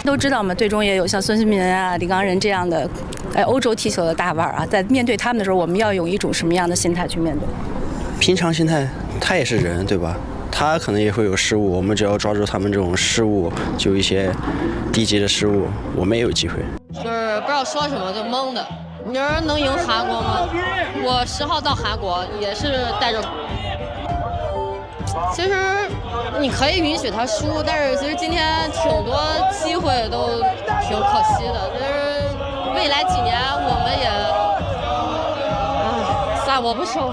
都知道嘛，队中也有像孙兴民啊、李刚仁这样的，欧洲踢球的大腕啊，在面对他们的时候，我们要用一种什么样的心态去面对？平常心态，他也是人，对吧？他可能也会有失误，我们只要抓住他们这种失误，就一些低级的失误，我们也有机会。就是不知道说什么，就懵的。你说能赢韩国吗？我10号到韩国也是带着。其实你可以允许他输，但是其实今天挺多机会都挺可惜的。就是未来几年我们也，算我不说。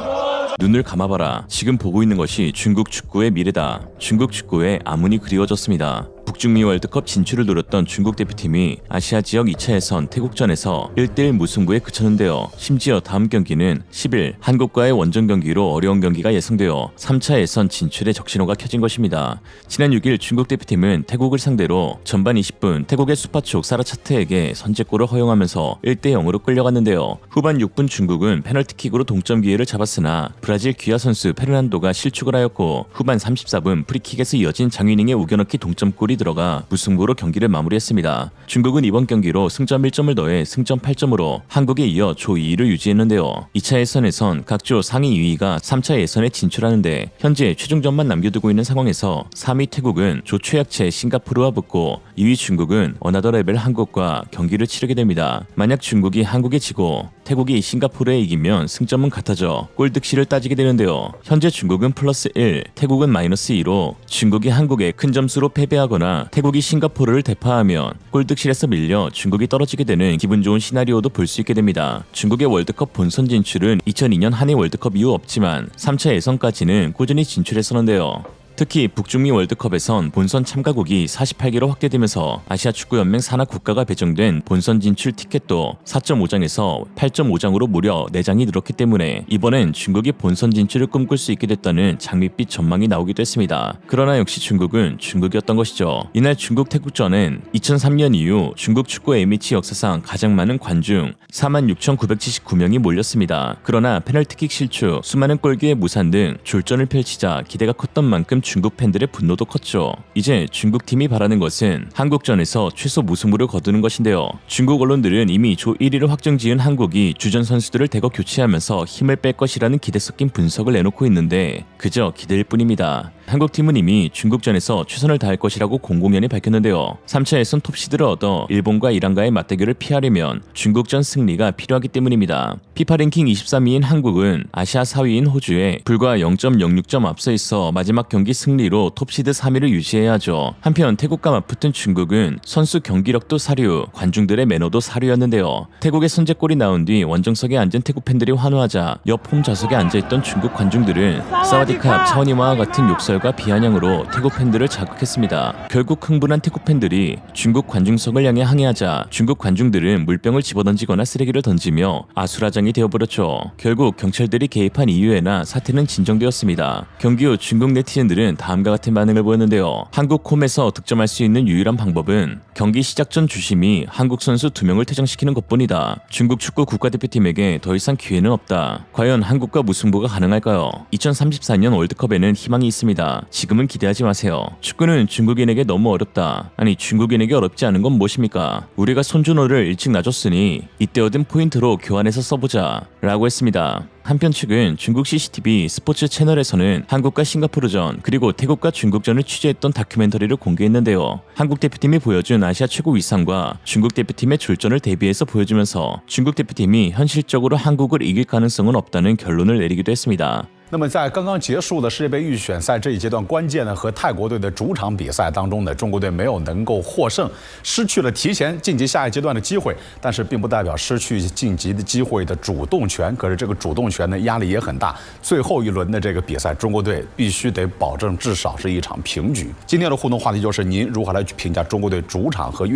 눈을 감아봐라. 지금 보고 있는 것이 중국 축구의 미래다. 중국 축구의 암문이 그리워졌습니다. 북중미 월드컵 진출을 노렸던 중국 대표팀이 아시아 지역 2차 예선 태국전에서 1대1 무승부에 그쳤는데요. 심지어 다음 경기는 10일 한국과의 원정 경기로 어려운 경기가 예상되어 3차 예선 진출의 적신호가 켜진 것입니다. 지난 6일 중국 대표팀은 태국을 상대로 전반 20분 태국의 수파촉 사라차트에게 선제골을 허용하면서 1대0으로 끌려갔는데요. 후반 6분 중국은 페널티킥으로 동점 기회를 잡았으나 브라질 귀화 선수 페르난도가 실축을 하였고 후반 34분 프리킥에서 이어진 장윤잉의 우겨넣기 동점골이 들어가 무승부로 경기를 마무리했습니다. 중국은 이번 경기로 승점 1점을 더해 승점 8점으로 한국에 이어 조 2위를 유지했는데요. 2차 예선에선 각 조 상위 2위가 3차 예선에 진출하는데 현재 최종전만 남겨두고 있는 상황에서 3위 태국은 조 최약체 싱가포르와 붙고 2위 중국은 어나더 레벨 한국과 경기를 치르게 됩니다. 만약 중국이 한국에 지고 태국이 싱가포르에 이기면 승점은 같아져 골득실을 따지게 되는데요. 현재 중국은 플러스 1, 태국은 마이너스 2로 중국이 한국에 큰 점수로 패배하거나 태국이 싱가포르를 대파하면 골득실에서 밀려 중국이 떨어지게 되는 기분 좋은 시나리오도 볼 수 있게 됩니다. 중국의 월드컵 본선 진출은 2002년 한해 월드컵 이후 없지만 3차 예선까지는 꾸준히 진출했었는데요. 특히 북중미 월드컵에선 본선 참가국이 48개로 확대되면서 아시아 축구연맹 산하 국가가 배정된 본선 진출 티켓도 4.5장에서 8.5장으로 무려 4장이 늘었기 때문에 이번엔 중국이 본선 진출을 꿈꿀 수 있게 됐다는 장밋빛 전망이 나오기도 했습니다. 그러나 역시 중국은 중국이었던 것이죠. 이날 중국 태국전엔 2003년 이후 중국 축구 A매치 역사상 가장 많은 관중 46,979명이 몰렸습니다. 그러나 페널티킥 실축, 수많은 골기의 무산 등 졸전을 펼치자 기대가 컸던 만큼 중국 팬들의 분노도 컸죠. 이제 중국팀이 바라는 것은 한국전에서 최소 무승부를 거두는 것인데요. 중국 언론들은 이미 조 1위를 확정지은 한국이 주전 선수들을 대거 교체하면서 힘을 뺄 것이라는 기대 섞인 분석을 내놓고 있는데 그저 기대일 뿐입니다. 한국팀은 이미 중국전에서 최선을 다할 것이라고 공공연히 밝혔는데요. 3차 예선 톱시드를 얻어 일본과 이란과의 맞대결을 피하려면 중국전 승리가 필요하기 때문입니다. 피파 랭킹 23위인 한국은 아시아 4위인 호주에 불과 0.06점 앞서 있어 마지막 경기 승리로 톱시드 3위를 유지해야 하죠. 한편 태국과 맞붙은 중국은 선수 경기력도 사류, 관중들의 매너도 사류였는데요. 태국의 선제골이 나온 뒤 원정석에 앉은 태국 팬들이 환호하자 옆 홈 좌석에 앉아있던 중국 관중들은 사와디캅, 차오니마와 같은 욕설과 비아냥으로 태국 팬들을 자극했습니다. 결국 흥분한 태국 팬들이 중국 관중석을 향해 항의하자 중국 관중들은 물병을 집어던지거나 쓰레기를 던지며 아수라장이 되어버렸죠. 결국 경찰들이 개입한 이후에나 사태는 진정되었습니다. 경기 후 중국 네티즌들은 다음과 같은 반응을 보였는데요. 한국 홈에서 득점할 수 있는 유일한 방법은 경기 시작 전 주심이 한국 선수 2명을 퇴장시키는 것뿐이다. 중국 축구 국가대표팀에게 더 이상 기회는 없다. 과연 한국과 무승부가 가능할까요? 2034년 월드컵에는 희망이 있습니다. 지금은 기대하지 마세요. 축구는 중국인에게 너무 어렵다. 아니 중국인에게 어렵지 않은 건 무엇입니까? 우리가 손준호를 일찍 놔줬으니 이때 얻은 포인트로 교환해서 써보자 라고 했습니다. 한편 최근 중국 CCTV 스포츠 채널에서는 한국과 싱가포르전 그리고 태국과 중국전을 취재했던 다큐멘터리를 공개했는데요. 한국 대표팀이 보여준 아시아 최고 위상과 중국 대표팀의 졸전을 대비해서 보여주면서 중국 대표팀이 현실적으로 한국을 이길 가능성은 없다는 결론을 내리기도 했습니다. 那么在刚刚结束的世界杯预选赛这一阶段，关键呢和泰国队的主场比赛当中呢，中国队没有能够获胜，失去了提前晋级下一阶段的机会，但是并不代表失去晋级的机会的主动权。可是这个主动权呢压力也很大，最后一轮的这个比赛，中国队必须得保证至少是一场平局。今天的互动话题就是您如何来评价中国队主场和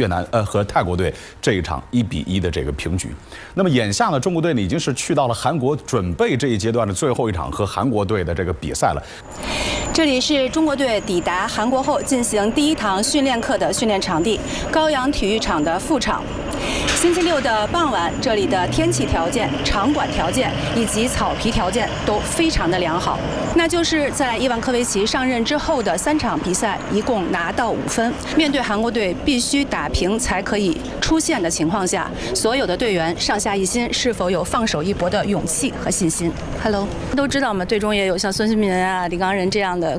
和泰国队这一场1-1的这个平局？那么眼下呢，中国队呢已经是去到了韩国，准备这一阶段的最后一场和韩国队的这个比赛了。这里是中国队抵达韩国后进行第一堂训练课的训练场地——高阳体育场的副场。星期六的傍晚，这里的天气条件、场馆条件以及草皮条件都非常的良好。那就是在伊万科维奇上任之后的3场比赛，一共拿到5分。面对韩国队必须打平才可以出线的情况下，所有的队员上下一心，是否有放手一搏的勇气和信心 ？Hello， 都知道嘛，队中也有像孙兴民啊、李刚仁这样的，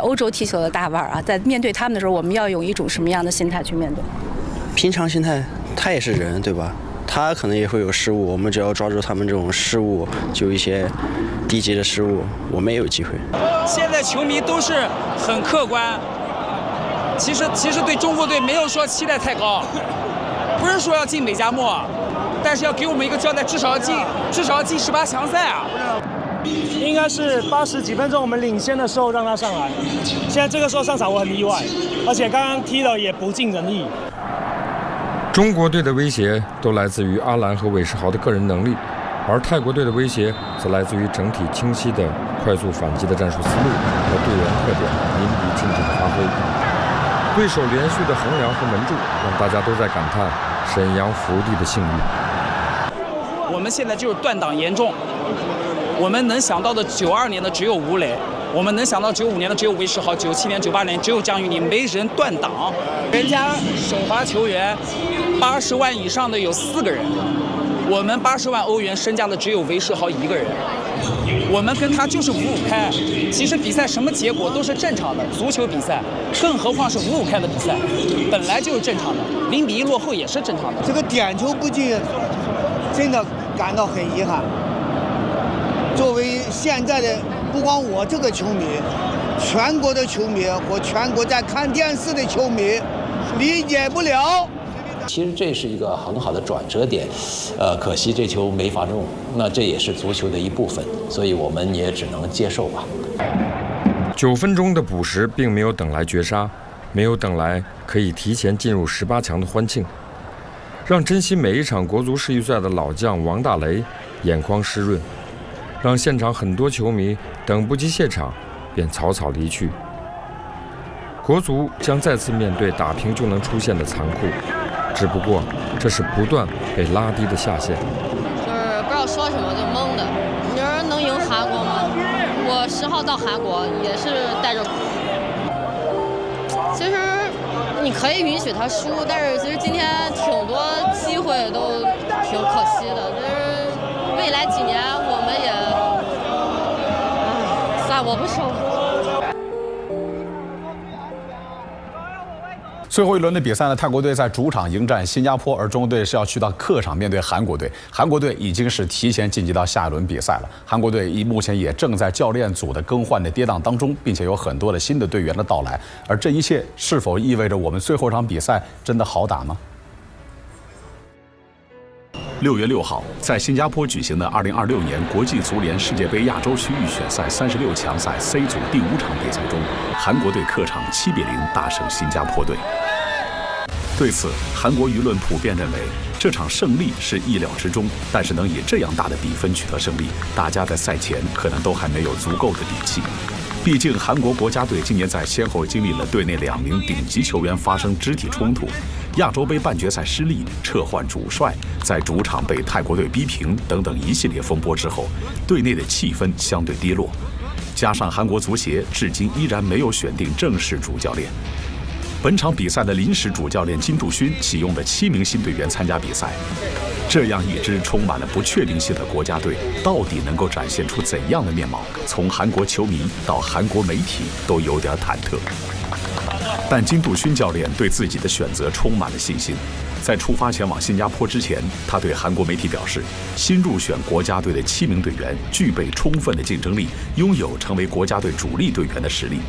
欧洲踢球的大腕啊，在面对他们的时候，我们要用一种什么样的心态去面对？平常心态，他也是人，对吧？他可能也会有失误，我们只要抓住他们这种失误，就一些低级的失误，我们也有机会。现在球迷都是很客观，其实对中国队没有说期待太高，不是说要进美加墨，但是要给我们一个交代，至少要进18强赛啊。应该是80几分钟我们领先的时候让他上来，现在这个时候上场我很意外，而且刚刚踢的也不尽人意。中国队的威胁都来自于阿兰和韦世豪的个人能力，而泰国队的威胁则来自于整体清晰的快速反击的战术思路和队员特点淋漓尽致的发挥。对手连续的横梁和门柱让大家都在感叹沈阳福地的幸运。我们现在就是断档严重，我们能想到的92年的只有吴磊，我们能想到95年的只有韦世豪，97年、98年只有姜宇宁，没人断档。人家首发球员80万以上的有4个人，我们80万欧元身价的只有韦世豪1个人，我们跟他就是5-5开。其实比赛什么结果都是正常的，足球比赛，更何况是5-5开的比赛，本来就是正常的，0-1落后也是正常的。这个点球不进，真的感到很遗憾。作为现在的不光我这个球迷，全国的球迷和全国在看电视的球迷理解不了。其实这是一个很好的转折点，可惜这球没罚中，那这也是足球的一部分，所以我们也只能接受吧。9分钟的补时并没有等来绝杀，没有等来可以提前进入18强的欢庆，让珍惜每一场国足世预赛的老将王大雷眼眶湿润，让现场很多球迷等不及谢场便草草离去。国足将再次面对打平就能出线的残酷，只不过这是不断被拉低的下限。就是不知道说什么，就懵的。你说能赢韩国吗？我10号到韩国也是带着。其实你可以允许他输，但是其实今天挺多机会都挺可惜的。就是未来几年我们也，算我不说。最后一轮的比赛呢，泰国队在主场迎战新加坡，而中国队是要去到客场面对韩国队。韩国队已经是提前晋级到下一轮比赛了。韩国队目前也正在教练组的更换的跌宕当中，并且有很多的新的队员的到来。而这一切是否意味着我们最后一场比赛真的好打吗？6月6号，在新加坡举行的2026年国际足联世界杯亚洲区预选赛36强赛 C 组第5场比赛中，韩国队客场7比0大胜新加坡队。对此，韩国舆论普遍认为，这场胜利是意料之中，但是能以这样大的比分取得胜利，大家在赛前可能都还没有足够的底气。毕竟，韩国国家队今年在先后经历了队内2名顶级球员发生肢体冲突、亚洲杯半决赛失利、撤换主帅、在主场被泰国队逼平等等一系列风波之后，队内的气氛相对低落。加上韩国足协至今依然没有选定正式主教练。本场比赛的临时主教练金杜勋启用了7名新队员参加比赛，这样一支充满了不确定性的国家队，到底能够展现出怎样的面貌？从韩国球迷到韩国媒体都有点忐忑。但金杜勋教练对自己的选择充满了信心。在出发前往新加坡之前，他对韩国媒体表示，新入选国家队的7名队员具备充分的竞争力，拥有成为国家队主力队员的实力。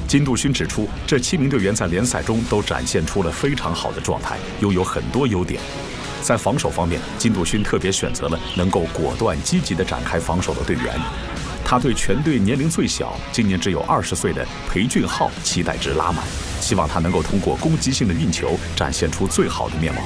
金杜勋指出，这7名队员在联赛中都展现出了非常好的状态，拥有很多优点。在防守方面，金杜勋特别选择了能够果断积极地展开防守的队员。他对全队年龄最小、今年只有20岁的裴俊昊期待值拉满，希望他能够通过攻击性的运球展现出最好的面貌。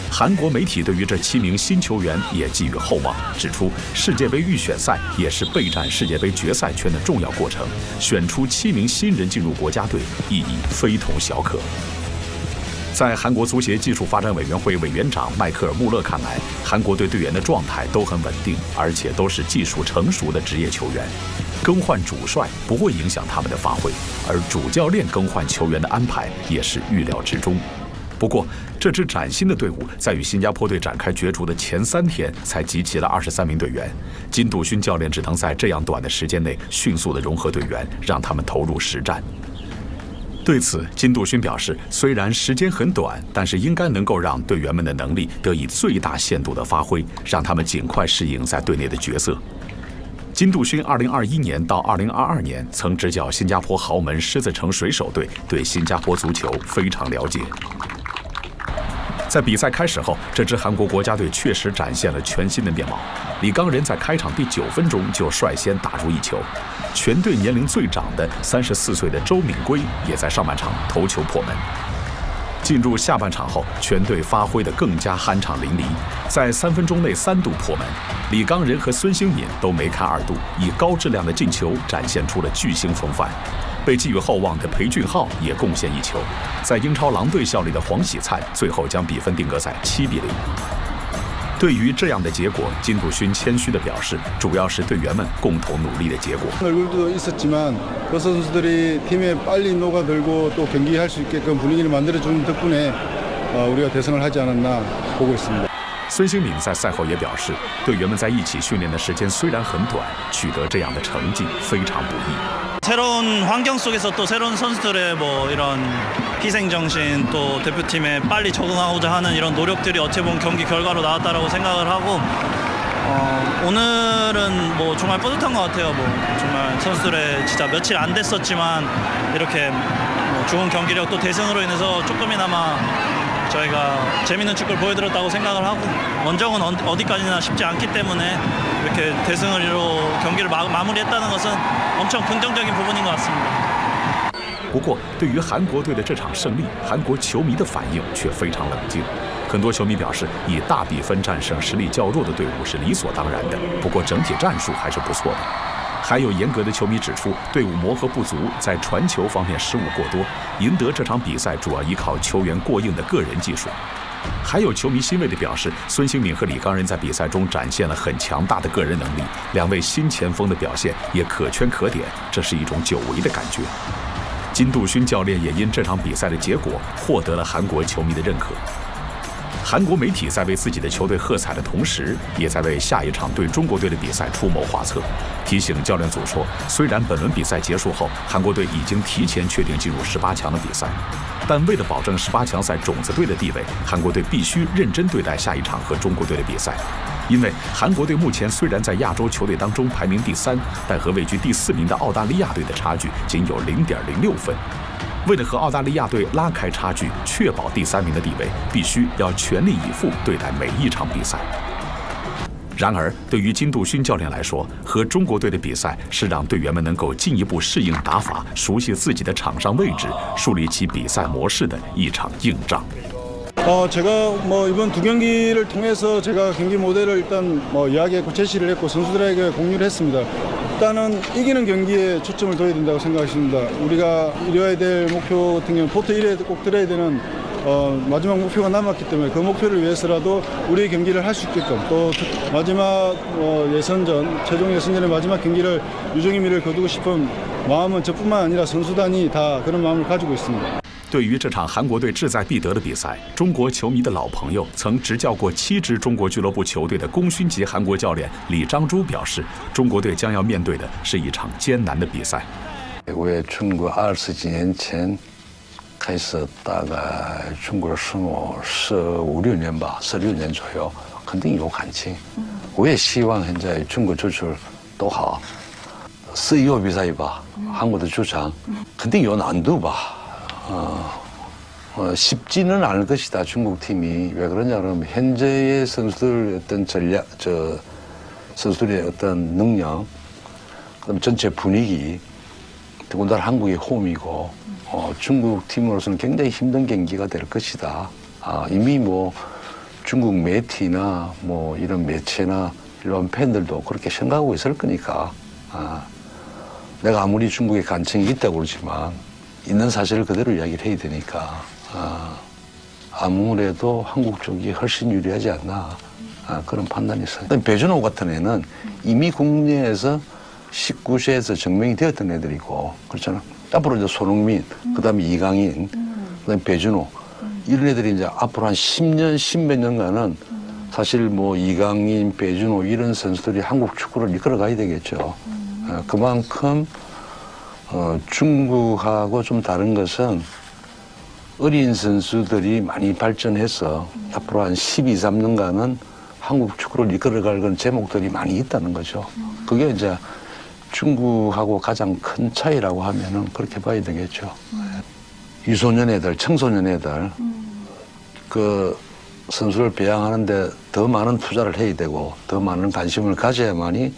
韩国媒体对于这7名新球员也寄予厚望，指出世界杯预选赛也是备战世界杯决赛圈的重要过程，选出7名新人进入国家队，意义非同小可。在韩国足协技术发展委员会委员长迈克尔·穆勒看来，韩国队队员的状态都很稳定，而且都是技术成熟的职业球员。更换主帅不会影响他们的发挥，而主教练更换球员的安排也是预料之中。不过，这支崭新的队伍在与新加坡队展开角逐的前3天才集齐了23名队员。金杜勋教练只能在这样短的时间内迅速地融合队员，让他们投入实战。对此，金杜勋表示，虽然时间很短，但是应该能够让队员们的能力得以最大限度的发挥，让他们尽快适应在队内的角色。金杜勋2021年到2022年曾执教新加坡豪门狮子城水手队，对新加坡足球非常了解。在比赛开始后，这支韩国国家队确实展现了全新的面貌。李刚仁在开场第9分钟就率先打入1球，全队年龄最长的34岁的周敏圭也在上半场头球破门。进入下半场后，全队发挥得更加酣畅淋漓，在3分钟内3度破门。李刚仁和孙兴敏都梅开2度，以高质量的进球展现出了巨星风范。被寄予厚望的裴俊昊也贡献1球，在英超狼队效力的黄喜灿最后将比分定格在7比0。对于这样的结果，金杜勋谦虚地表示，主要是队员们共同努力的结果。얼굴도 있었지만 그 선수들이 팀에 빨리 녹아들고 또 경기할 수 있게끔 분위기를 만들어주는 덕분에 우리가 대승을 하지 않았나 보고 있습니다. 孙兴敏在赛后也表示，队员们在一起训练的时间虽然很短，取得这样的成绩非常不易。 새로운 환경 속에서 또 새로운 선수들의 뭐 이런 희생 정신 또 대표팀에 빨리 적응하고자 하는 이런 노력들이 어찌 보면 경기 결과로 나왔다라고 생각을 하고 오늘은 뭐 정말 뿌듯한 것 같아요. 뭐 정말 선수들의 진짜 며칠 안 됐었지만 이렇게 뭐 좋은 경기력 또 대승으로 인해서 조금이나마 저희가 재밌는 축구를 보여드렸다고 생각을 하고 원정은 어디까지나 쉽지 않기 때문에 이렇게 대승으로 경기를 마무리했다는 것은 엄청 긍정적인 부분인 것 같습니다. 不过，对于韩国队的这场胜利，韩国球迷的反应却非常冷静。很多球迷表示，以大比分战胜实力较弱的队伍是理所当然的。不过，整体战术还是不错的。还有严格的球迷指出，队伍磨合不足，在传球方面失误过多，赢得这场比赛主要依靠球员过硬的个人技术。还有球迷欣慰地表示，孙兴敏和李刚仁在比赛中展现了很强大的个人能力，2位新前锋的表现也可圈可点，这是一种久违的感觉。金杜勋教练也因这场比赛的结果获得了韩国球迷的认可。韩国媒体在为自己的球队喝彩的同时，也在为下一场对中国队的比赛出谋划策。提醒教练组说，虽然本轮比赛结束后，韩国队已经提前确定进入18强的比赛，但为了保证18强赛种子队的地位，韩国队必须认真对待下一场和中国队的比赛。因为韩国队目前虽然在亚洲球队当中排名第3，但和位居第4名的澳大利亚队的差距仅有0.06分。为了和澳大利亚队拉开差距，确保第3名的地位，必须要全力以赴对待每一场比赛。然而，对于金度勋教练来说，和中国队的比赛是让队员们能够进一步适应打法，熟悉自己的场上位置，树立起比赛模式的一场硬仗。 제가 이번 두 경기를 통해서 제가 경기 모델을 일단 이야기했고 제시를 했고 선수들에게 공유를 했습니다. 일단은 이기는 경기에 초점을 둬야 된다고 생각했습니다. 우리가 이뤄야 될 목표 같은 경우는 포트 1에 꼭 들어야 되는 마지막 목표가 남았기 때문에 그 목표를 위해서라도 우리의 경기를 할 수 있게끔 또 마지막 예선전 최종 예선전의 마지막 경기를 유종의미를 거두고 싶은 마음은 저뿐만 아니라 선수단이 다 그런 마음을 가지고 있습니다. 对于这场韩国队志在必得的比赛，中国球迷的老朋友、曾执教过7支中国俱乐部球队的功勋级韩国教练李章洙表示，中国队将要面对的是一场艰难的比赛。我中国20几年前开始大概中国生活15、16年吧，16年左右，肯定有感情。我也希望现在中国足球都好，11호比赛吧，韩国的主场肯定有难度吧。 쉽지는 않을 것이다. 중국 팀이 왜 그러냐 그러면 현재의 선수들 어떤 전략, 선수들의 어떤 능력, 그다음 전체 분위기, 더군다나 한국이 홈이고 중국 팀으로서는 굉장히 힘든 경기가 될 것이다. 이미 중국媒体나 이런 매체나 일반 팬들도 그렇게 생각하고 있을 거니까 내가 아무리 중국에 간청이 있다고 그러지만. 있는 사실을 그대로 이야기를 해야 되니까 아무래도 한국 쪽이 훨씬 유리하지 않나 그런 판단이 있어요. 배준호 같은 애는 이미 국내에서 19세에서 증명이 되었던 애들이고 그렇잖아. 앞으로 이제 손흥민, 그다음에 이강인, 그다음에 배준호 이런 애들이 이제 앞으로 한 10년, 10몇 년간은 사실 이강인, 배준호 이런 선수들이 한국 축구를 이끌어가야 되겠죠. 그만큼. 중국하고 좀 다른 것은 어린 선수들이 많이 발전해서 앞으로 한 12, 13년간은 한국 축구를 이끌어갈 그런 제목들이 많이 있다는 거죠. 그게 이제 중국하고 가장 큰 차이라고 하면은 그렇게 봐야 되겠죠. 유소년 애들, 청소년 애들 그 선수를 배양하는데 더 많은 투자를 해야 되고 더 많은 관심을 가져야만이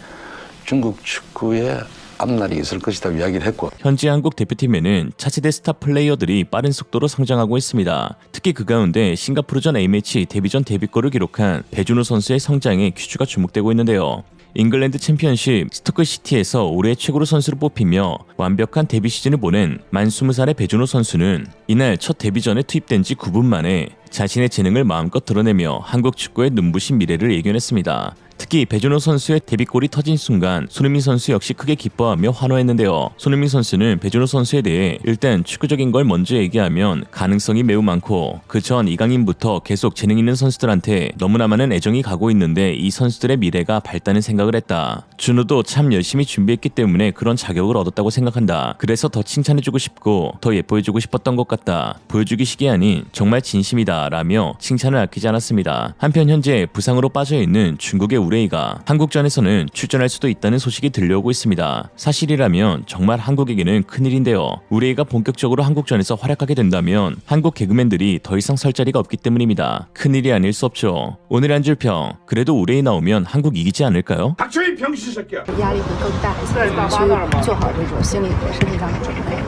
중국 축구에 앞날이 있을 것이다 이야기를 했고 현재 한국 대표팀에는 차세대 스타 플레이어들이 빠른 속도로 성장하고 있습니다. 특히 그 가운데 싱가포르전 A매치 데뷔전 데뷔골을 기록한 배준호 선수의 성장에 퀴즈가 주목되고 있는데요. 잉글랜드 챔피언십 스토크시티에서 올해 최고로 선수로 뽑히며 완벽한 데뷔 시즌을 보낸 만 20살의 배준호 선수는 이날 첫 데뷔전에 투입된 지 9분 만에 자신의 재능을 마음껏 드러내며 한국 축구의 눈부신 미래를 예견했습니다. 특히 배준호 선수의 데뷔골이 터진 순간 손흥민 선수 역시 크게 기뻐하며 환호했는데요. 손흥민 선수는 배준호 선수에 대해 일단 축구적인 걸 먼저 얘기하면 가능성이 매우 많고 그 전 이강인부터 계속 재능 있는 선수들한테 너무나 많은 애정이 가고 있는데 이 선수들의 미래가 밝다는 생각을 했다. 준호도 참 열심히 준비했기 때문에 그런 자격을 얻었다고 생각한다. 그래서 더 칭찬해주고 싶고 더 예뻐해주고 싶었던 것 같다. 보여주기식이 아닌 정말 진심이다 라며 칭찬을 아끼지 않았습니다. 한편 현재 부상으로 빠져있는 중국의 우레이가 한국전에서는 출전할 수도 있다는 소식이 들려오고 있습니다. 사실이라면 정말 한국에게는 큰일인데요. 우레이가 본격적으로 한국전에서 활약하게 된다면 한국 개그맨들이 더 이상 설 자리가 없기 때문입니다. 큰일이 아닐 수 없죠. 오늘 한 줄 평, 그래도 우레이 나오면 한국 이기지 않을까요? 닥쳐 이 병신 새끼야! 压力会更大一些，去做好这种心理和身体上的准备。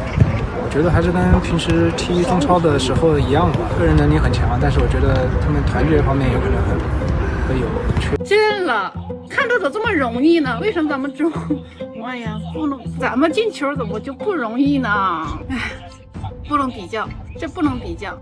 我觉得还是跟平时踢中超的时候一样吧，个人能力很强，但是我觉得他们团队方面有可能会有缺。真了，看着咋这么容易呢？为什么咱们中，哎呀，不能，咱们进球怎么就不容易呢？哎，不能比较，这不能比较。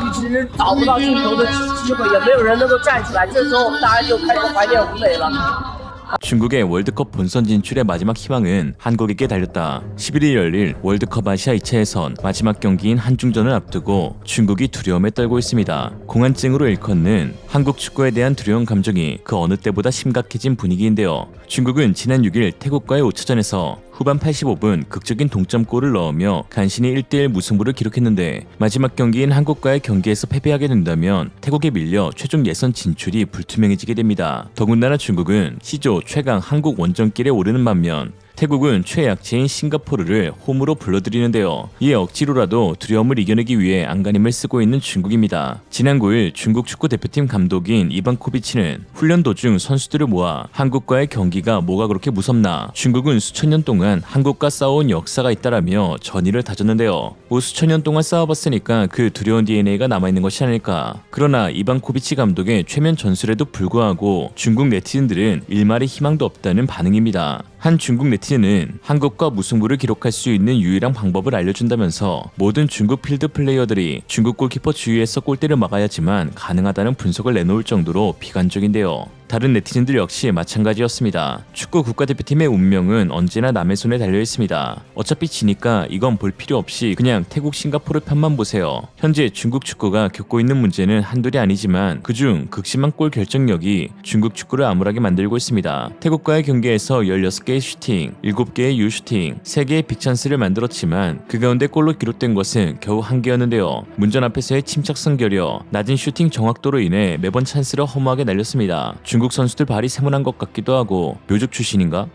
一直找不到进球的机会，也没有人能够站起来，这时候大家就开始怀念吴磊了。 중국의 월드컵 본선 진출의 마지막 희망은 한국에게 달렸다. 11일 열릴 월드컵 아시아 2차에선 마지막 경기인 한중전을 앞두고 중국이 두려움에 떨고 있습니다. 공안증으로 일컫는 한국 축구에 대한 두려운 감정이 그 어느 때보다 심각해진 분위기인데요. 중국은 지난 6일 태국과의 5차전에서 후반 85분 극적인 동점골을 넣으며 간신히 1대1 무승부를 기록했는데 마지막 경기인 한국과의 경기에서 패배하게 된다면 태국에 밀려 최종 예선 진출이 불투명해지게 됩니다. 더군다나 중국은 C조 최강 한국 원정길에 오르는 반면 태국은 최약체인 싱가포르를 홈으로 불러들이는데요. 이에 억지로라도 두려움을 이겨내기 위해 안간힘을 쓰고 있는 중국입니다. 지난 9일 중국 축구대표팀 감독인 이반코비치는 훈련 도중 선수들을 모아 한국과의 경기가 뭐가 그렇게 무섭나, 중국은 수천 년 동안 한국과 싸워온 역사가 있다라며 전의를 다졌는데요. 수천 년 동안 싸워봤으니까 그 두려운 DNA가 남아있는 것이 아닐까. 그러나 이반코비치 감독의 최면 전술에도 불구하고 중국 네티즌들은 일말의 희망도 없다는 반응입니다. 한 중국 네티즌은 한국과 무승부를 기록할 수 있는 유일한 방법을 알려준다면서 모든 중국 필드 플레이어들이 중국 골키퍼 주위에서 골대를 막아야지만 가능하다는 분석을 내놓을 정도로 비관적인데요. 다른 네티즌들 역시 마찬가지였습니다. 축구 국가대표팀의 운명은 언제나 남의 손에 달려있습니다. 어차피 지니까 이건 볼 필요 없이 그냥 태국 싱가포르 편만 보세요. 현재 중국 축구가 겪고 있는 문제는 한둘이 아니지만 그중 극심한 골 결정력이 중국 축구를 암울하게 만들고 있습니다. 태국과의 경기에서 16개의 슈팅, 7개의 유슈팅, 3개의 빅찬스를 만들었지만 그 가운데 골로 기록된 것은 겨우 1개였는데요. 문전 앞에서의 침착성 결여, 낮은 슈팅 정확도로 인해 매번 찬스를 허무하게 날렸습니다. 중국 선수들 발이 세모난 것 같기도 하고 묘죽 출신인가?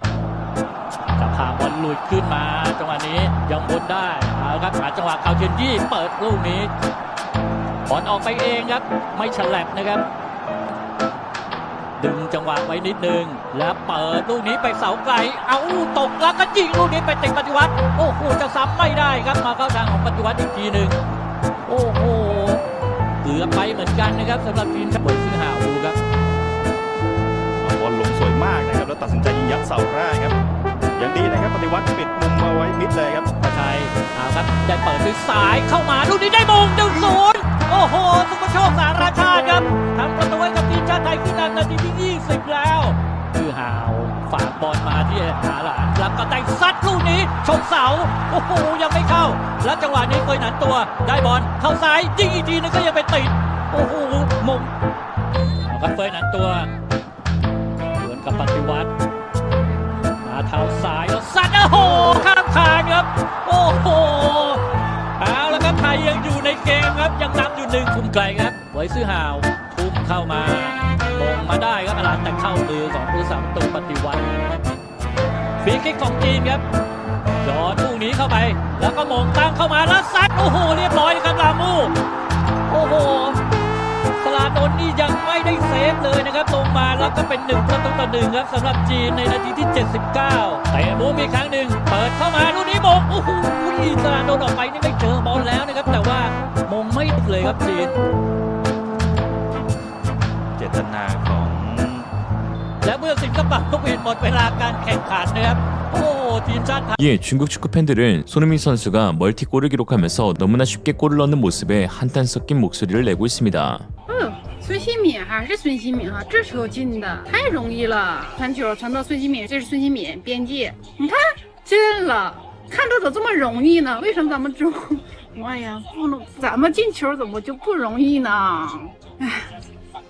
จะพาบอลหลุดขึ้นมาจังหวะนี้ยังบนได้ครับหาจังหวะเขาเทียนยี่เปิดลูกนี้บอลออกไปเองครับไม่ฉลับนะครับดึงจังหวะไว้นิดนึงแล้วเปิดลูกนี้ไปเสาไกลเอาตกแล้วก็ยิงลูกนี้ไปติดปฏิวัติโอ้โหจะซ้ำไม่ได้ครับมาเข้าทางของปฏิวัติอีกทีนึงโอ้โหเกือบไปเหมือนกันนะครับสำหรับทีมชาติซื้อหาดูครับบอลลงสวยมากนะครับแล้วตัดสินใจยิงยัดเสาแรกครับอย่างดีนะครับปฏิวัติปิดมุมมาไว้มิดเลยครับไทยเอาครับได้เปิดด้วยซ้ายเข้ามาลูกนี้ได้มง1-0โอ้โหสุภโชคสารราชาติครับทำประตูให้กับทีมชาติไทยขึ้นนำนาทีที่20แล้วคือหาวฝากบอลมาที่หาหลานแล้วก็ได้ซัดลูกนี้ชนเสาโอ้โหยังไม่เข้าแล้วจังหวะนี้เฟยหนันตัวได้บอลเข้าซ้ายยิงอีกทีนึงก็ยังไปติดโอ้โหมงเอาครับเฟยหนันตัวกับปฏิวัติมาเท้าซ้ายแล้วซัดโอ้โหข้ามคานครับโอ้โหเอาแล้วครับไทยยังอยู่ในเกมครับยังนำอยู่1คุมไกลครับไว้ซื่อหาวทุ่มเข้ามามงมาได้ครับอลันแต่เข้ามือของผู้สาประตูปฏิวัติฟรีคิกของจีนครับยอดลูกนี้เข้าไปแล้วก็มงตั้งเข้ามาแล้วซัดโอ้โหเรียบร้อยครับลามูโอ้โหสลาโดนนี่ยังไม่ได้เซฟเลยนะครับลงมาแล้วก็เป็น1-1ครับสำหรับจีนในนาทีที่79แต่มุมอีกครั้งหนึ่งเปิดเข้ามาลูกนี้มงโอ้โหสลาโดนออกไปนี่ไม่เจอบอลแล้วนะครับแต่ว่ามงไม่เลยครับจีนเจตนาของและเมื่อสิงคโปร์ปิดหมดเวลาการแข่งขันนะครับ이에 중국 축구 팬들은 손흥민 선수가 멀티골을 기록하면서 너무나 쉽게 골을 넣는 모습에 한탄 섞인 목소리를 내고 있습니다. 孙兴敏还是孙兴敏啊，这球进的太容易了，传球传到孙兴敏，这是孙兴敏边界，你看进了，看着怎么这么容易呢？为什么咱们中，哎呀，不能，咱们进球怎么就不容易呢？哎，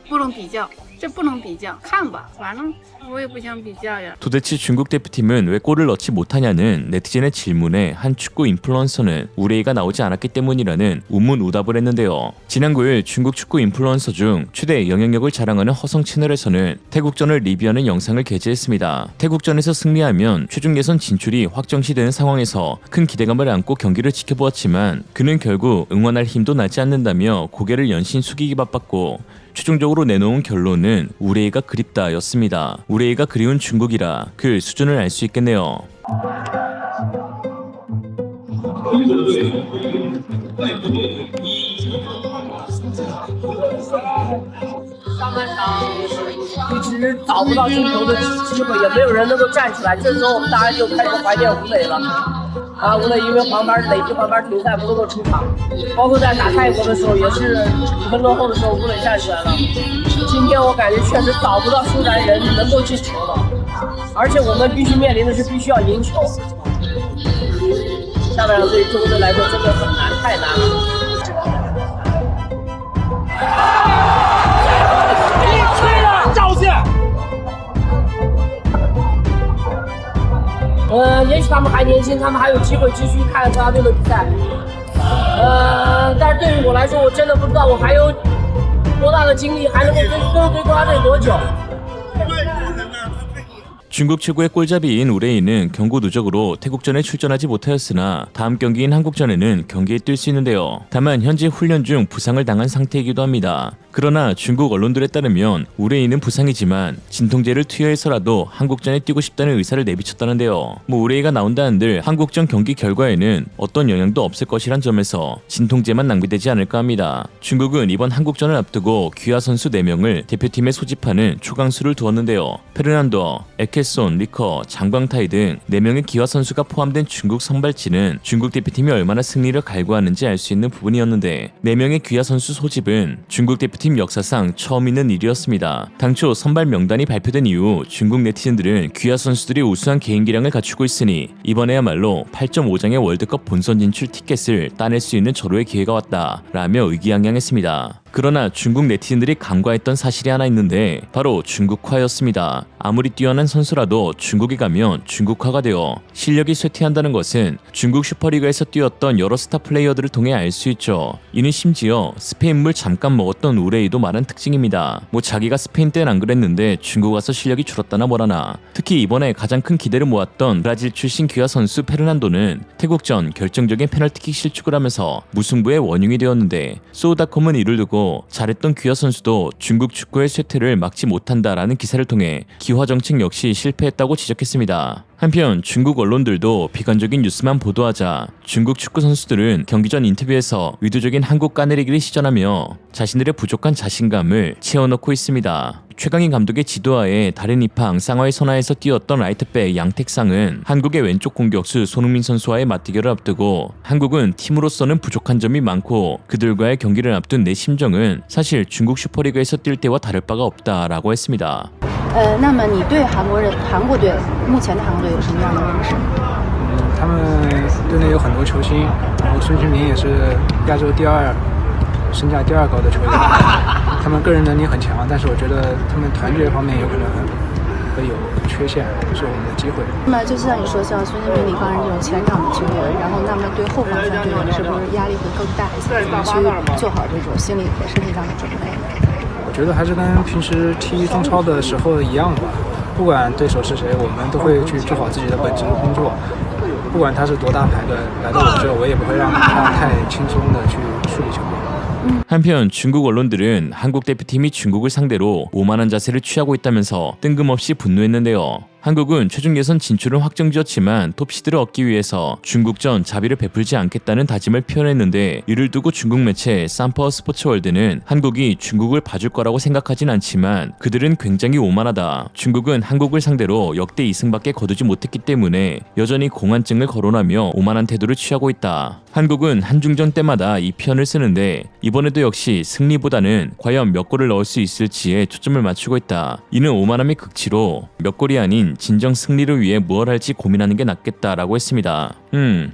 不能比较。这不能比较，看吧，反正我也不想比较呀。 도대체 중국 대표팀은 왜 골을 넣지 못하냐는 네티즌의 질문에 한 축구 인플루언서는 우레이가 나오지 않았기 때문이라는 우문우답을 했는데요. 지난 9일 중국 축구 인플루언서 중 최대 영향력을 자랑하는 허성 채널에서는 태국전을 리뷰하는 영상을 게재했습니다. 태국전에서 승리하면 최종 예선 진출이 확정시되는 상황에서 큰 기대감을 안고 경기를 지켜보았지만 그는 결국 응원할 힘도 나지 않는다며 고개를 연신 숙이기 바빴고 최종적으로 내놓은 결론은 우레이가 그립다였습니다. 우레이가 그리운 중국이라 그 수준을 알 수 있겠네요. 上半场一直找不到进球的机会，也没有人能够站起来。这时候我们大家就开始怀念吴磊了。啊，无论因为黄牌累计黄牌停赛，不能够出场。包括在打泰国的时候，也是5分钟后的时候，无论下起来了。今天我感觉确实找不到苏南人能够进球了，而且我们必须面临的是必须要赢球。下半场对于中国队来说真的很难，太难了。 也许他们还年轻，他们还有机会继续看国家队的比赛。但是对于我来说，我真的不知道我还有多大的精力，还能够跟国家队多久。 중국 최고의 골잡이인 우레이는 경고 누적으로 태국전에 출전하지 못하였으나 다음 경기인 한국전에는 경기에 뛸 수 있는데요. 다만 현재 훈련 중 부상을 당한 상태이기도 합니다. 그러나 중국 언론들에 따르면 우레이는 부상이지만 진통제를 투여해서라도 한국전에 뛰고 싶다는 의사를 내비쳤다는데요. 우레이가 나온다 한들 한국전 경기 결과에는 어떤 영향도 없을 것이란 점에서 진통제만 낭비되지 않을까 합니다. 중국은 이번 한국전을 앞두고 귀화 선수 4명을 대표팀에 소집하는 초강수를 두었는데요. 페르난도, 에케손, 리커, 장광타이 등 4명의 기화 선수가 포함된 중국 선발진은 중국 대표팀이 얼마나 승리를 갈구하는지 알 수 있는 부분이었는데 4명의 귀화 선수 소집은 중국 대표팀 역사상 처음 있는 일이었습니다. 당초 선발 명단이 발표된 이후 중국 네티즌들은 귀화 선수들이 우수한 개인기량을 갖추고 있으니 이번에야말로 8.5장의 월드컵 본선 진출 티켓을 따낼 수 있는 절호의 기회가 왔다 라며 의기양양했습니다. 그러나 중국 네티즌들이 간과했던 사실이 하나 있는데 바로 중국화였습니다. 아무리 뛰어난 선수라도 중국에 가면 중국화가 되어 실력이 쇠퇴한다는 것은 중국 슈퍼리그에서 뛰었던 여러 스타 플레이어들을 통해 알 수 있죠. 이는 심지어 스페인물 잠깐 먹었던 우레이도 말한 특징입니다. 자기가 스페인 때는 안 그랬는데 중국 와서 실력이 줄었다나 뭐라나. 특히 이번에 가장 큰 기대를 모았던 브라질 출신 귀화 선수 페르난도는 태국전 결정적인 페널티킥 실축을 하면서 무승부의 원흉이 되었는데 소우닷컴은 이를 두고 잘했던 귀화 선수도 중국 축구의 쇠퇴를 막지 못한다라는 기사를 통해 기화 정책 역시 실패했다고 지적했습니다. 한편 중국 언론들도 비관적인 뉴스만 보도하자 중국 축구 선수들은 경기 전 인터뷰에서 의도적인 한국 까내리기를 시전하며 자신들의 부족한 자신감을 채워넣고 있습니다. 최강인 감독의 지도하에 다른 이팡 쌍화의 선화에서 뛰었던 라이트백 양택상은 한국의 왼쪽 공격수 손흥민 선수와의 맞대결을 앞두고 한국은 팀으로서는 부족한 점이 많고 그들과의 경기를 앞둔 내 심정은 사실 중국 슈퍼리그에서 뛸 때와 다를 바가 없다라고 했습니다. 那么你对韩国队目前的韩国队有什么样的认识？他们队内有很多球星，然后孙兴民也是亚洲身价第2高的球员，他们个人能力很强，但是我觉得他们团结方面有可能会有缺陷，是我们的机会。那么就像你说，像孙兴民、李康仁这种前场的球员，然后那么对后防线队员是不是压力会更大一些？怎么去做好这种心理和身体上的准备？ 我觉得还是跟平时踢中超的时候一样吧，不管对手是谁，我们都会去做好自己的本职工作。不管他是多大牌的来到我这，我也不会让他太轻松的去处理球队。 한편 중국 언론들은 한국 대표팀이 중국을 상대로 오만한 자세를 취하고 있다면서 뜬금없이 분노했는데요. 한국은 최종 예선 진출은 확정지었지만 톱시드를 얻기 위해서 중국전 자비를 베풀지 않겠다는 다짐을 표현했는데 이를 두고 중국 매체 삼퍼 스포츠월드는 한국이 중국을 봐줄 거라고 생각하진 않지만 그들은 굉장히 오만하다. 중국은 한국을 상대로 역대 2승밖에 거두지 못했기 때문에 여전히 공안증을 거론하며 오만한 태도를 취하고 있다. 한국은 한중전 때마다 이 표현을 쓰는데 이번에도 역시 승리보다는 과연 몇 골을 넣을 수 있을지에 초점을 맞추고 있다. 이는 오만함의 극치로 몇 골이 아닌 진정 승리를 위해 무엇 할지 고민하는 게 낫겠다라고 했습니다.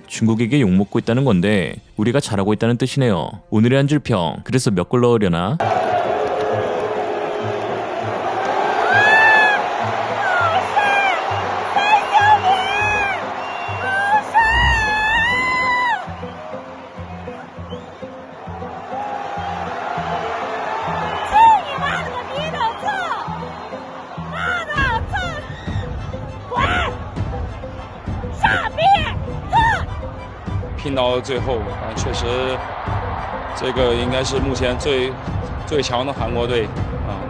중국에게 욕먹고 있다는 건데 우리가 잘하고 있다는 뜻이네요. 오늘의 한 줄 평. 그래서 몇 골 넣으려나? 拼到最后，确实，这个应该是目前最强的韩国队啊。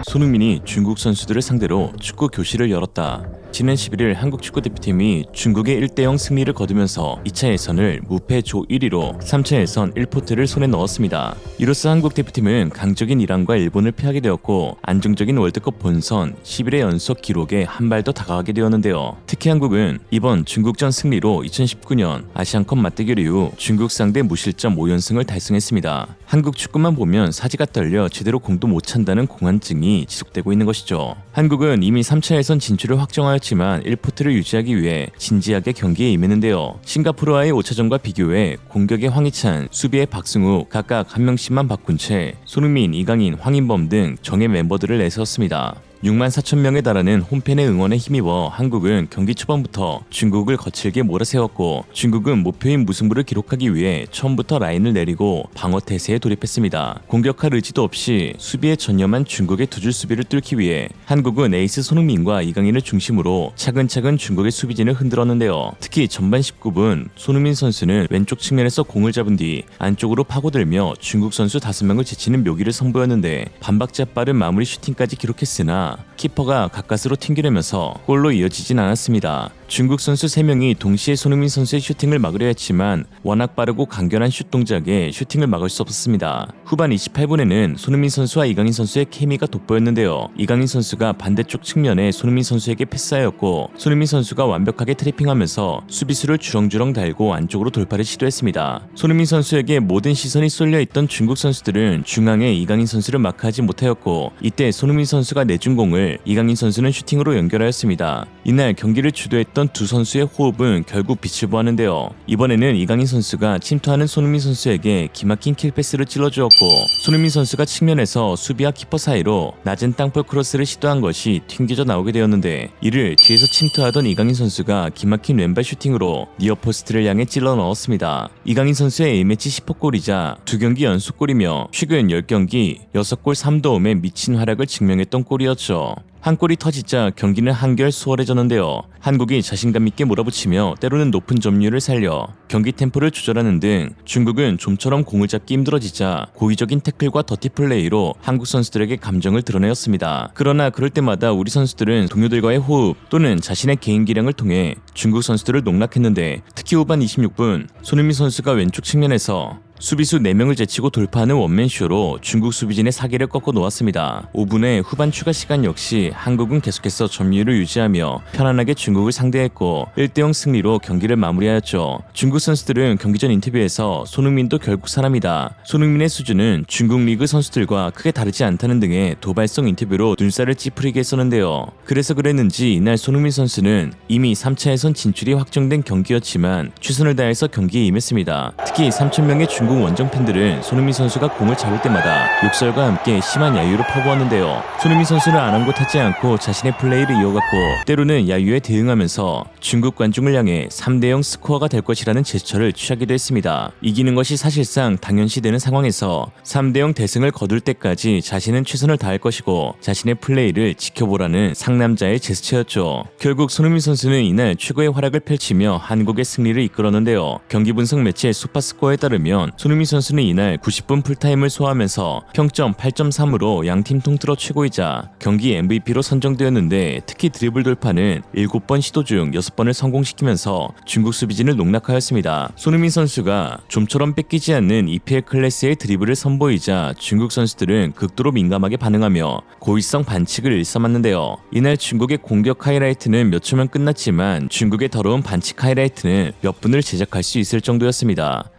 손흥민이 중국 선수들을 상대로 축구 교실을 열었다. 지난 11일 한국 축구대표팀이 중국의 1대0 승리를 거두면서 2차 예선을 무패 조 1위로 3차 예선 1포트를 손에 넣었습니다. 이로써 한국 대표팀은 강적인 이란과 일본을 피하게 되었고 안정적인 월드컵 본선 11회 연속 기록에 한 발 더 다가가게 되었는데요. 특히 한국은 이번 중국전 승리로 2019년 아시안컵 맞대결 이후 중국 상대 무실점 5연승을 달성했습니다. 한국 축구만 보면 사지가 떨려 제대로 공도 못 찬다는 공황증이 지속되고 있는 것이죠. 한국은 이미 3차 예선 진출을 확정하였지만 1포트를 유지하기 위해 진지하게 경기에 임했는데요. 싱가포르와의 5차전과 비교해 공격의 황희찬, 수비의 박승우 각각 한 명씩만 바꾼 채 손흥민, 이강인, 황인범 등 정예 멤버들을 내세웠습니다. 6만 4천 명에 달하는 홈팬의 응원에 힘입어 한국은 경기 초반부터 중국을 거칠게 몰아세웠고 중국은 목표인 무승부를 기록하기 위해 처음부터 라인을 내리고 방어 태세에 돌입했습니다. 공격할 의지도 없이 수비에 전념한 중국의 두 줄 수비를 뚫기 위해 한국은 에이스 손흥민과 이강인을 중심으로 차근차근 중국의 수비진을 흔들었는데요. 특히 전반 19분 손흥민 선수는 왼쪽 측면에서 공을 잡은 뒤 안쪽으로 파고들며 중국 선수 5명을 제치는 묘기를 선보였는데 반박자 빠른 마무리 슈팅까지 기록했으나 키퍼가 가까스로 튕기려면서 골로 이어지진 않았습니다. 중국 선수 3명이 동시에 손흥민 선수의 슈팅을 막으려 했지만 워낙 빠르고 강렬한 슛 동작에 슈팅을 막을 수 없었습니다. 후반 28분에는 손흥민 선수와 이강인 선수의 케미가 돋보였는데요. 이강인 선수가 반대쪽 측면에 손흥민 선수에게 패스하였고 손흥민 선수가 완벽하게 트래핑하면서 수비수를 주렁주렁 달고 안쪽으로 돌파를 시도했습니다. 손흥민 선수에게 모든 시선이 쏠려있던 중국 선수들은 중앙에 이강인 선수를 마크하지 못하였고 이때 손흥민 선수가 내준 공을 이강인 선수는 슈팅으로 연결하였습니다. 이날 경기를 주도했던 두 선수의 호흡은 결국 빛을 보았는데요. 이번에는 이강인 선수가 침투하는 손흥민 선수에게 기막힌 킬패스를 찔러주었고 손흥민 선수가 측면에서 수비와 키퍼 사이로 낮은 땅볼 크로스를 시도한 것이 튕겨져 나오게 되었는데 이를 뒤에서 침투하던 이강인 선수가 기막힌 왼발 슈팅으로 니어포스트를 향해 찔러 넣었습니다. 이강인 선수의 A매치 10호골이자 2경기 연속골이며 최근 10경기 6골 3도움의 미친 활약을 증명했던 골이었죠. 한 골이 터지자 경기는 한결 수월해졌는데요. 한국이 자신감 있게 몰아붙이며 때로는 높은 점유율을 살려 경기 템포를 조절하는 등 중국은 좀처럼 공을 잡기 힘들어지자 고의적인 태클과 더티 플레이로 한국 선수들에게 감정을 드러내었습니다. 그러나 그럴 때마다 우리 선수들은 동료들과의 호흡 또는 자신의 개인 기량을 통해 중국 선수들을 농락했는데 특히 후반 26분 손흥민 선수가 왼쪽 측면에서 수비수 4명을 제치고 돌파하는 원맨쇼로 중국 수비진의 사기를 꺾어 놓았습니다. 5분의 후반 추가 시간 역시 한국은 계속해서 점유율을 유지하며 편안하게 중국을 상대했고 1대0 승리로 경기를 마무리하였죠. 중국 선수들은 경기 전 인터뷰에서 손흥민도 결국 사람이다. 손흥민의 수준은 중국 리그 선수들과 크게 다르지 않다는 등의 도발성 인터뷰로 눈살을 찌푸리게 했었는데요. 그래서 그랬는지 이날 손흥민 선수는 이미 3차 예선 진출이 확정된 경기였지만 최선을 다해서 경기에 임했습니다. 특히 3,000명의 중국 원정 팬들은 손흥민 선수가 공을 잡을 때마다 욕설과 함께 심한 야유를 퍼부었는데요. 손흥민 선수는 아랑곳하지 않고 자신의 플레이를 이어갔고 때로는 야유에 대응하면서 중국 관중을 향해 3대0 스코어가 될 것이라는 제스처를 취하기도 했습니다. 이기는 것이 사실상 당연시되는 상황에서 3대0 대승을 거둘 때까지 자신은 최선을 다할 것이고 자신의 플레이를 지켜보라는 상남자의 제스처였죠. 결국 손흥민 선수는 이날 최고의 활약을 펼치며 한국의 승리를 이끌었는데요. 경기 분석 매체 슈퍼스코어에 따르면 손흥민 선수는 이날 90분 풀타임을 소화하면서 평점 8.3으로 양팀 통틀어 최고이자 경기 MVP로 선정되었는데 특히 드리블 돌파는 7번 시도 중 6번을 성공시키면서 중국 수비진을 농락하였습니다. 손흥민 선수가 좀처럼 뺏기지 않는 EPL 클래스의 드리블을 선보이자 중국 선수들은 극도로 민감하게 반응하며 고의성 반칙을 일삼았는데요. 이날 중국의 공격 하이라이트는 몇 초면 끝났지만 중국의 더러운 반칙 하이라이트는 몇 분을 제작할 수 있을 정도였습니다.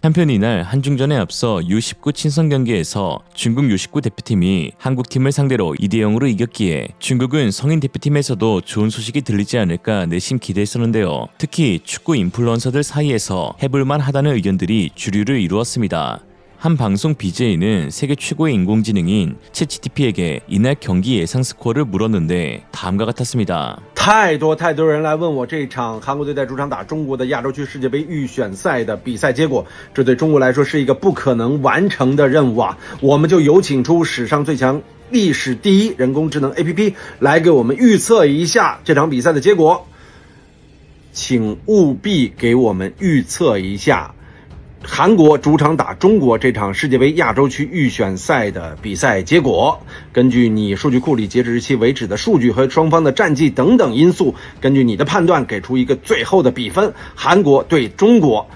한편 이날 한중전에 앞서 U19 친선 경기에서 중국 U19 대표팀이 한국팀을 상대로 2대0으로 이겼기에 중국은 성인 대표팀에서도 좋은 소식이 들리지 않을까 내심 기대했었는데요. 특히 축구 인플루언서들 사이에서 해볼만 하다는 의견들이 주류를 이루었습니다. 한 방송 BJ는 세계 최고의 인공지능인 챗GPT에게 이날 경기 예상 스코어를 물었는데 다음과 같았습니다. 太多人来问我这场韩国队在主场打中国的亚洲区世界杯预选赛的比赛结果，这对中国来说是一个不可能完成的任务啊！我们就有请出史上最强、历史第一人工智能 APP 来给我们预测一下这场比赛的结果，请务必给我们预测一下韩国主场打中国这场世界杯亚洲区预选赛的比赛结果。根据你数据库里截止日期为止的数据和双方的战绩等等因素，根据你的判断给出一个最后的比分。韩国对中国，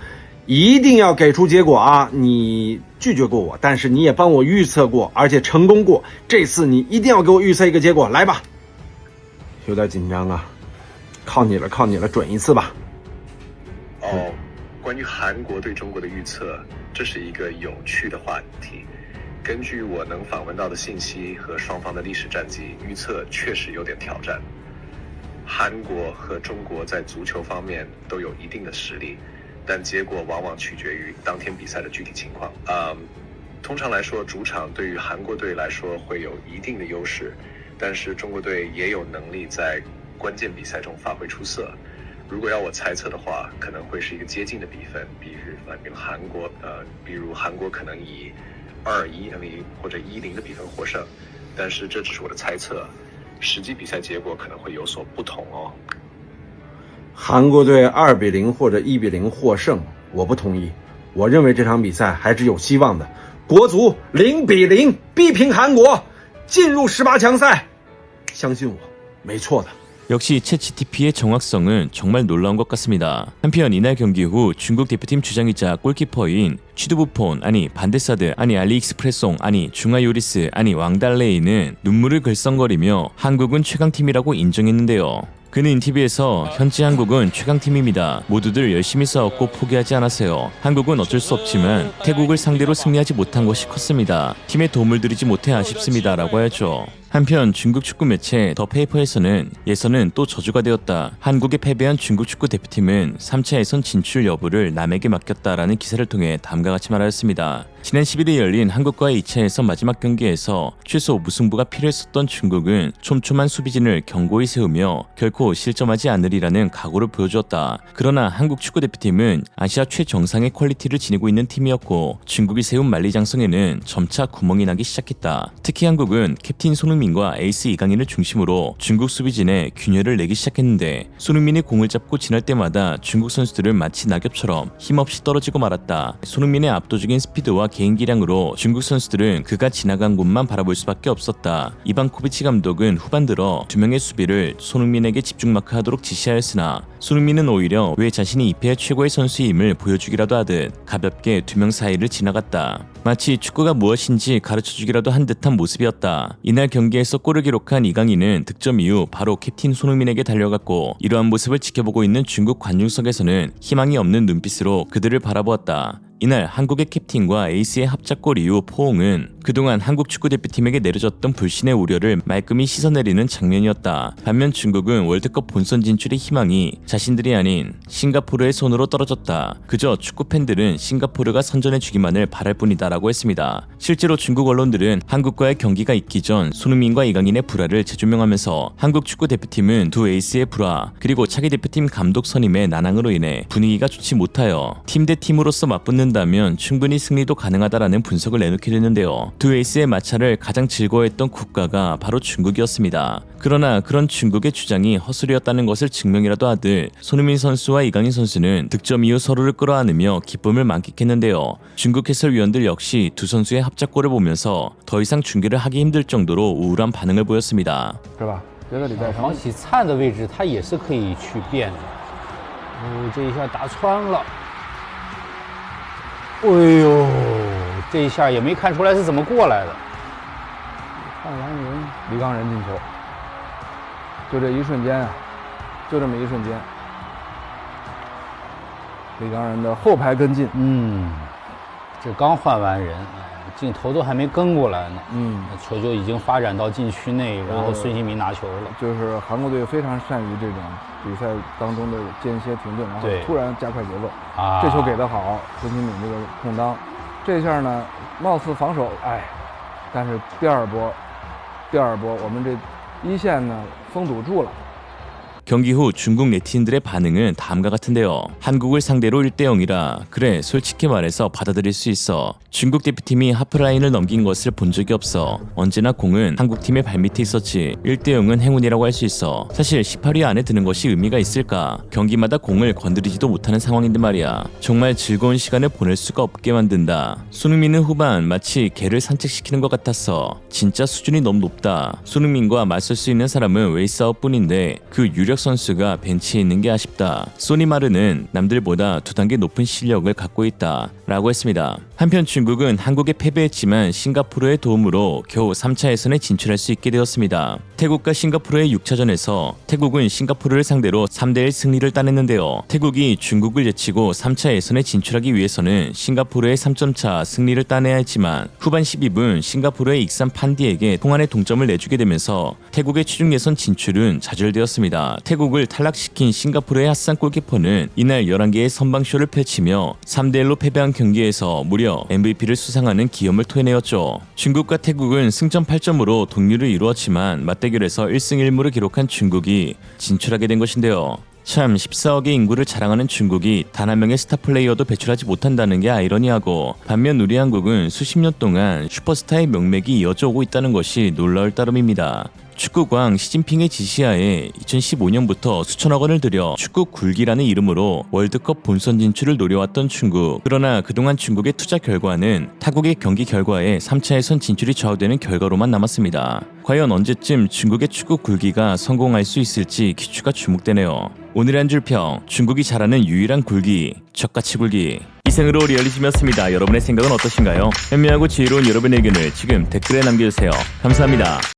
一定要给出结果啊！你拒绝过我，但是你也帮我预测过，而且成功过。这次你一定要给我预测一个结果，来吧！有点紧张啊，靠你了，准一次吧。关于韩国对中国的预测，这是一个有趣的话题。根据我能访问到的信息和双方的历史战绩，预测确实有点挑战。韩国和中国在足球方面都有一定的实力，但结果往往取决于当天比赛的具体情况。通常来说，主场对于韩国队来说会有一定的优势，但是中国队也有能力在关键比赛中发挥出色。如果要我猜测的话，可能会是一个接近的比分，比如韩国可能以2-1或者1-0的比分获胜，但是这只是我的猜测，实际比赛结果可能会有所不同哦。韩国队2-0或者1-0获胜，我不同意。我认为这场比赛还是有希望的，国足0-0逼平韩国，进入18强赛。相信我，没错的。 역시 챗GPT의 정확성은 정말 놀라운 것 같습니다. 한편 이날 경기 후 중국 대표팀 주장이자 골키퍼인 취두부폰 아니 반데사드 아니 알리익스프레송 아니 중하요리스 아니 왕달레이는 눈물을 글썽거리며 한국은 최강팀이라고 인정했는데요. 그는 인터뷰에서 현재 한국은 최강팀입니다. 모두들 열심히 싸웠고 포기하지 않았어요. 한국은 어쩔 수 없지만 태국을 상대로 승리하지 못한 것이 컸습니다. 팀에 도움을 드리지 못해 아쉽습니다. 라고 하였죠. 한편 중국 축구 매체 더 페이퍼에서는 예선은 또 저주가 되었다. 한국에 패배한 중국 축구 대표팀은 3차 예선 진출 여부를 남에게 맡겼다라는 기사를 통해 다음과 같이 말하였습니다. 지난 11일 열린 한국과의 2차 예선 마지막 경기에서 최소 무승부가 필요했었던 중국은 촘촘한 수비진을 견고히 세우며 결코 실점하지 않으리라는 각오를 보여주었다. 그러나 한국 축구 대표팀은 아시아 최정상의 퀄리티를 지니고 있는 팀이었고 중국이 세운 만리장성에는 점차 구멍이 나기 시작했다. 특히 한국은 캡틴 손흥민과 에이스 이강인을 중심으로 중국 수비진에 균열을 내기 시작했는데 손흥민이 공을 잡고 지날 때마다 중국 선수들은 마치 낙엽처럼 힘없이 떨어지고 말았다. 손흥민의 압도적인 스피드와 개인 기량으로 중국 선수들은 그가 지나간 곳만 바라볼 수밖에 없었다. 이방코비치 감독은 후반 들어 두 명의 수비를 손흥민에게 집중 마크하도록 지시하였으나 손흥민은 오히려 왜 자신이 이패의 최고의 선수임을 보여주기라도 하듯 가볍게 두 명 사이를 지나갔다. 마치 축구가 무엇인지 가르쳐주기라도 한 듯한 모습이었다. 이날 경기에서 골을 기록한 이강인은 득점 이후 바로 캡틴 손흥민에게 달려갔고 이러한 모습을 지켜보고 있는 중국 관중석에서는 희망이 없는 눈빛으로 그들을 바라보았다. 이날 한국의 캡틴과 에이스의 합작골 이후 포옹은 그동안 한국 축구대표팀에게 내려졌던 불신의 우려를 말끔히 씻어내리는 장면이었다. 반면 중국은 월드컵 본선 진출의 희망이 자신들이 아닌 싱가포르의 손으로 떨어졌다. 그저 축구 팬들은 싱가포르가 선전해주기만을 바랄 뿐이다 라고 했습니다. 실제로 중국 언론들은 한국과의 경기가 있기 전 손흥민과 이강인의 불화를 재조명하면서 한국 축구대표팀은 두 에이스의 불화 그리고 차기 대표팀 감독 선임의 난항으로 인해 분위기가 좋지 못하여 팀 대 팀으로서 맞붙는 다면 충분히 승리도 가능하다라는 분석을 내놓게 됐는데요. 두 에이스의 마찰을 가장 즐거워했던 국가가 바로 중국이었습니다. 그러나 그런 중국의 주장이 허술이었다는 것을 증명이라도 하듯 손흥민 선수와 이강인 선수는 득점 이후 서로를 끌어안으며 기쁨을 만끽했는데요. 중국 해설위원들 역시 두 선수의 합작골을 보면서 더 이상 중계를 하기 힘들 정도로 우울한 반응을 보였습니다. 黄喜灿的位置他也是可以去变的。这一下打穿了。 哎呦，这一下也没看出来是怎么过来的。看完人，李刚仁进球，就这一瞬间啊，就这么一瞬间，李刚仁的后排跟进，这刚换完人，镜头都还没跟过来呢，球就已经发展到禁区内，然后孙兴民拿球了。就是韩国队非常善于这种比赛当中的间歇停顿，然后突然加快节奏。这球给得好，孙兴民这个空当，这下呢貌似防守，但是第二波我们这一线呢封堵住了。 경기 후 중국 네티즌들의 반응은 다음과 같은데요. 한국을 상대로 1대0이라 그래 솔직히 말해서 받아들일 수 있어. 중국 대표팀이 하프라인을 넘긴 것을 본 적이 없어. 언제나 공은 한국팀의 발밑에 있었지. 1대0은 행운이라고 할 수 있어. 사실 18위 안에 드는 것이 의미가 있을까? 경기마다 공을 건드리지도 못하는 상황인데 말이야. 정말 즐거운 시간을 보낼 수가 없게 만든다. 손흥민은 후반 마치 개를 산책시키는 것 같았어. 진짜 수준이 너무 높다. 손흥민과 맞설 수 있는 사람은 웨이사우뿐인데 그 유력 선수가 벤치에 있는 게 아쉽다. 소니 마르는 남들보다 2단계 높은 실력을 갖고 있다 라고 했습니다. 한편 중국은 한국에 패배했지만 싱가포르의 도움으로 겨우 3차 예선에 진출할 수 있게 되었습니다. 태국과 싱가포르의 6차전에서 태국은 싱가포르를 상대로 3대1 승리를 따냈는데요. 태국이 중국을 제치고 3차 예선에 진출하기 위해서는 싱가포르의 3점차 승리를 따내야 했지만 후반 12분 싱가포르의 익산 판디에게 통안의 동점을 내주게 되면서 태국의 최종 예선 진출은 좌절되었습니다. 태국을 탈락시킨 싱가포르의 핫산 골키퍼는 이날 11개의 선방쇼를 펼치며 3대1로 패배한 경기에서 무려 MVP를 수상하는 기염을 토해내었죠. 중국과 태국은 승점 8점으로 동률을 이루었지만 맞대결에서 1승 1무를 기록한 중국이 진출하게 된 것인데요. 참 14억의 인구를 자랑하는 중국이 단 한 명의 스타 플레이어도 배출하지 못한다는 게 아이러니하고 반면 우리 한국은 수십 년 동안 슈퍼스타의 명맥이 이어져 오고 있다는 것이 놀라울 따름입니다. 축구광 시진핑의 지시하에 2015년부터 수천억 원을 들여 축구 굴기라는 이름으로 월드컵 본선 진출을 노려왔던 중국. 그러나 그동안 중국의 투자 결과는 타국의 경기 결과에 3차 예선 진출이 좌우되는 결과로만 남았습니다. 과연 언제쯤 중국의 축구 굴기가 성공할 수 있을지 귀추가 주목되네요. 오늘의 한 줄평, 중국이 잘하는 유일한 굴기, 젓가치 굴기. 이상으로 리얼리즘이었습니다. 여러분의 생각은 어떠신가요? 현명하고 지혜로운 여러분의 의견을 지금 댓글에 남겨주세요. 감사합니다.